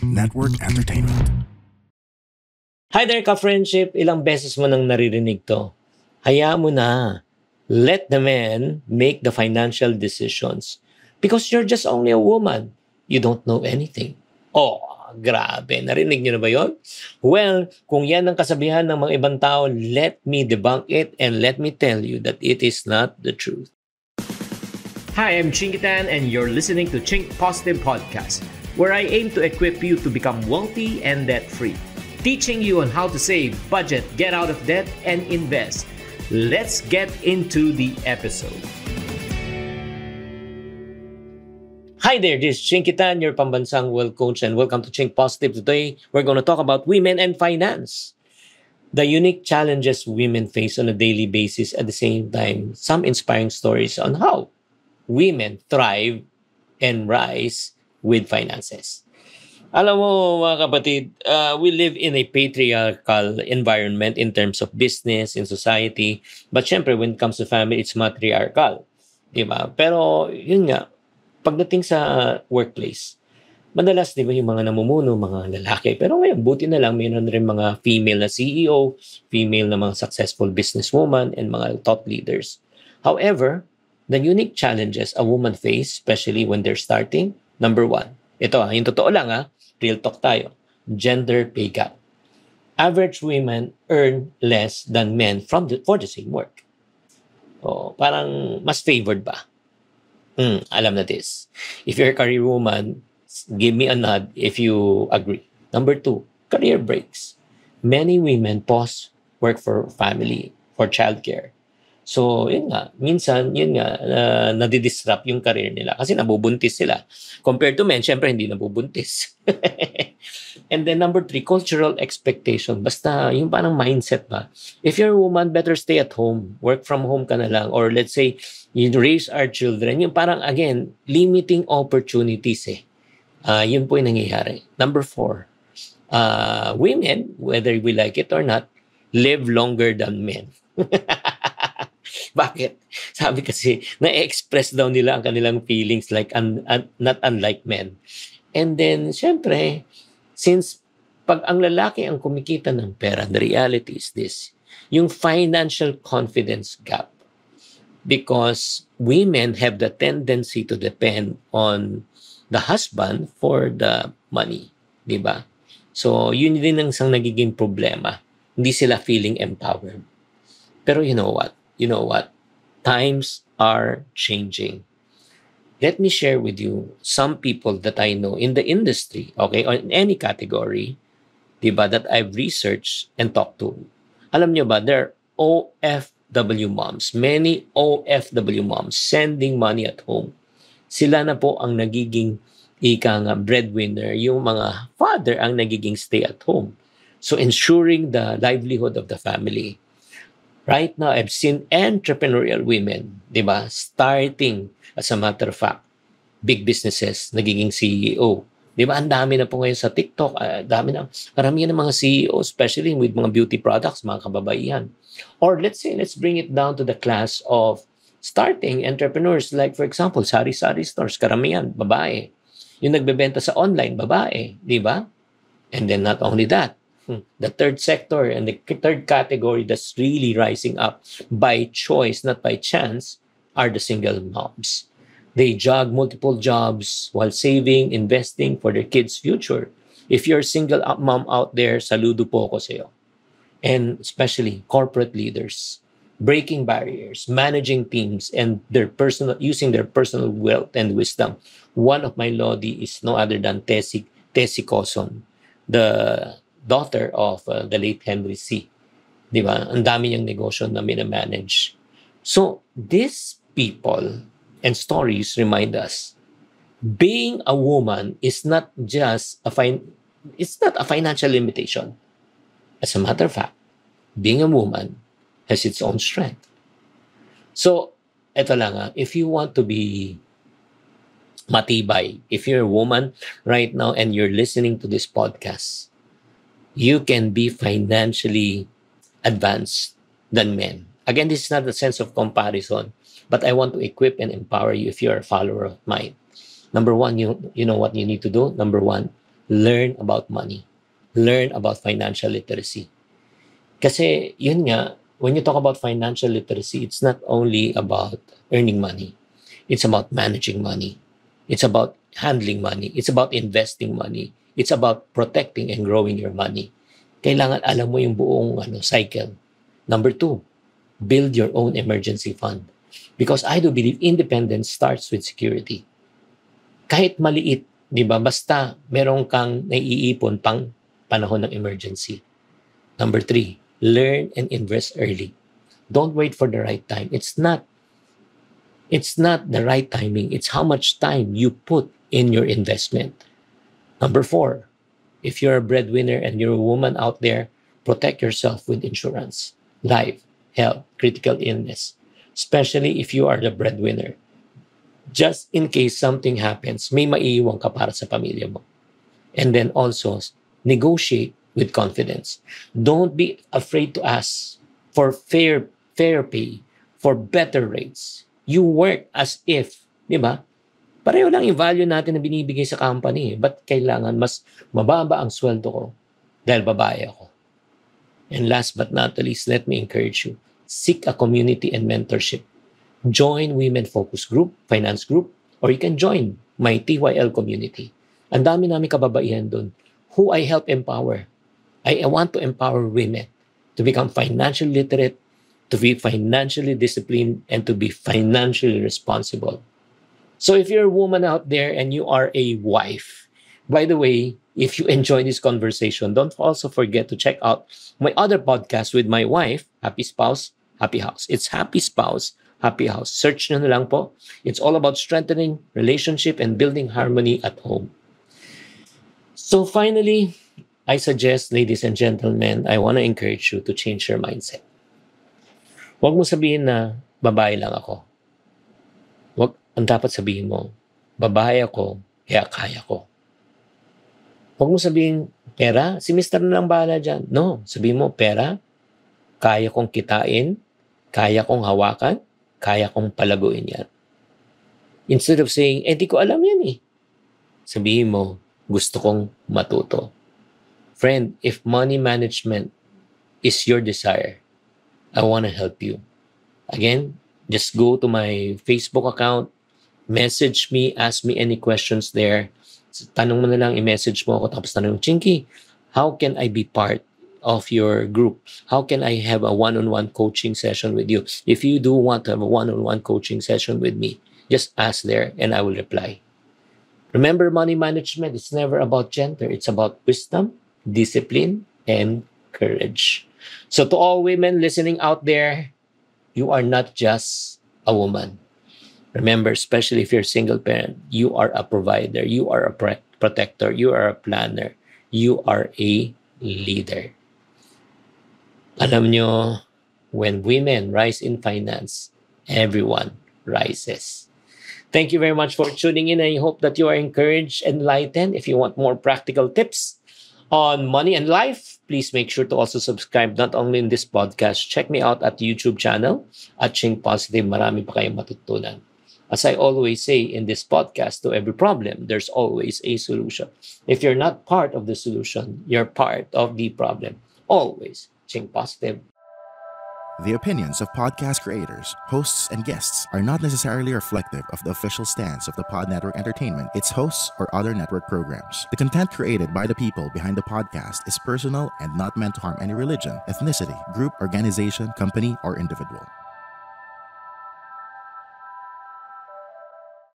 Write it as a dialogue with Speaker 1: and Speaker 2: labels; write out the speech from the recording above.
Speaker 1: Network Entertainment.
Speaker 2: Hi there, ka-friendship. Ilang beses mo nang naririnig to. Hayaan mo na. Let the man make the financial decisions. Because you're just only a woman. You don't know anything. Oh, grabe. Narinig niyo na ba yun? Well, kung yan ang kasabihan ng mga ibang tao, let me debunk it and let me tell you that it is not the truth. Hi, I'm Chingitan and you're listening to Chink Positive Podcast, where I aim to equip you to become wealthy and debt-free. Teaching you on how to save, budget, get out of debt, and invest. Let's get into the episode. Hi there, this is Chinkitan, your pambansang wealth coach, and welcome to Chink Positive. Today, we're going to talk about women and finance. The unique challenges women face on a daily basis, at the same time, some inspiring stories on how women thrive and rise with finances. Alam mo mga kapatid, we live in a patriarchal environment in terms of business, in society. But syempre, when it comes to family, it's matriarchal. Diba? Pero yun nga, pagdating sa workplace, madalas di ba yung mga namumuno, mga lalaki. Pero ngayon, buti na lang, mayroon rin mga female na CEO, female na mga successful businesswoman, and mga top leaders. However, the unique challenges a woman face, especially when they're starting, number one, ito yung totoo lang real talk tayo. Gender pay gap. Average women earn less than men for the same work. O, parang mas favored ba? Alam na this. If you're a career woman, give me a nod if you agree. Number two, career breaks. Many women pause work for family, for childcare. So, yun nga. Minsan, nadidisrupt yung career nila kasi nabubuntis sila. Compared to men, syempre hindi nabubuntis. And then number three, cultural expectation. Basta yung parang mindset ba. If you're a woman, better stay at home. Work from home ka na lang. Or let's say, you raise our children. Yung parang, again, limiting opportunities yun po yung nangyayari. Number four, women, whether we like it or not, live longer than men. Bakit? Sabi kasi, na-express daw nila ang kanilang feelings like not unlike men. And then, syempre, since pag ang lalaki ang kumikita ng pera, the reality is this, yung financial confidence gap. Because women have the tendency to depend on the husband for the money. Diba? So, yun din ang isang nagiging problema. Hindi sila feeling empowered. Pero you know what? Times are changing. Let me share with you some people that I know in the industry, okay, or in any category, diba, that I've researched and talked to. Alam nyo ba, there are OFW moms, many OFW moms sending money at home. Sila na po ang nagiging breadwinner, yung mga father ang nagiging stay at home. So ensuring the livelihood of the family. Right now, I've seen entrepreneurial women, di ba, starting, as a matter of fact, big businesses, nagiging CEO. Di ba, ang dami na po ngayon sa TikTok, karamihan ng mga CEO, especially with mga beauty products, mga kababaihan. Or let's bring it down to the class of starting entrepreneurs, like for example, sari-sari stores, karamihan, babae. Yung nagbebenta sa online, babae, di ba? And then not only that, the third sector and the third category that's really rising up by choice, not by chance, are the single moms. They juggle multiple jobs while saving, investing for their kids' future. If you're a single mom out there, saludo po ko sa'yo. And especially corporate leaders, breaking barriers, managing teams, and using their personal wealth and wisdom. One of my lodi is no other than Tessie Coson, the daughter of the late Henry C. Di ba? Ang dami niyang negosyo na minamanage. So, these people and stories remind us, being a woman is not just it's not a financial limitation. As a matter of fact, being a woman has its own strength. So, eto lang if you want to be matibay, if you're a woman right now and you're listening to this podcast, you can be financially advanced than men. Again, this is not a sense of comparison, but I want to equip and empower you if you're a follower of mine. Number one, you know what you need to do? Number one, learn about money. Learn about financial literacy. Kasi yun nga, when you talk about financial literacy, it's not only about earning money. It's about managing money. It's about handling money. It's about investing money. It's about protecting and growing your money. Kailangan alam mo yung buong cycle. Number 2, build your own emergency fund. Because I do believe independence starts with security. Kahit maliit, di ba? Basta meron kang naiipon pang panahon ng emergency. Number 3, learn and invest early. Don't wait for the right time. It's not the right timing. It's how much time you put in your investment. Number 4, if you're a breadwinner and you're a woman out there, protect yourself with insurance, life, health, critical illness, especially if you are the breadwinner. Just in case something happens, may maiiwan ka para sa pamilya mo. And then also, negotiate with confidence. Don't be afraid to ask for fair pay, for better rates. You work as if, di ba? Pareho lang yung value natin na binibigay sa company. But kailangan mas mababa ang sweldo ko dahil babae ako. And last but not the least, let me encourage you. Seek a community and mentorship. Join Women Focus Group, Finance Group, or you can join my TYL community. Ang dami namin kababaihan doon who I help empower. I want to empower women to become financially literate, to be financially disciplined, and to be financially responsible. So if you're a woman out there and you are a wife, by the way, if you enjoy this conversation, don't also forget to check out my other podcast with my wife, Happy Spouse, Happy House. It's Happy Spouse, Happy House. Search nyo na lang po. It's all about strengthening relationship and building harmony at home. So finally, I suggest, ladies and gentlemen, I want to encourage you to change your mindset. Huwag mo sabihin na babae lang ako. Ang dapat sabihin mo, babae ako, kaya kaya ko. Huwag mo sabihin, pera, si Mr. na lang bahala dyan. No, sabihin mo, pera, kaya kong kitain, kaya kong hawakan, kaya kong palaguin yan. Instead of saying, di ko alam yan eh. Sabihin mo, gusto kong matuto. Friend, if money management is your desire, I want to help you. Again, just go to my Facebook account, message me, ask me any questions there. Tanong mo na lang, i-message mo ako, tapos tanong, Chinky, how can I be part of your group? How can I have a one-on-one coaching session with you? If you do want to have a one-on-one coaching session with me, just ask there and I will reply. Remember, money management is never about gender. It's about wisdom, discipline, and courage. So to all women listening out there, you are not just a woman. Remember, especially if you're a single parent, you are a provider, you are a protector, you are a planner, you are a leader. Alam nyo, when women rise in finance, everyone rises. Thank you very much for tuning in. I hope that you are encouraged, enlightened. If you want more practical tips on money and life, please make sure to also subscribe not only in this podcast. Check me out at the YouTube channel at Ching Positive. Marami pa kayong matutunan. As I always say in this podcast, to every problem, there's always a solution. If you're not part of the solution, you're part of the problem. Always. Ching Positive.
Speaker 1: The opinions of podcast creators, hosts, and guests are not necessarily reflective of the official stance of the Pod Network Entertainment, its hosts, or other network programs. The content created by the people behind the podcast is personal and not meant to harm any religion, ethnicity, group, organization, company, or individual.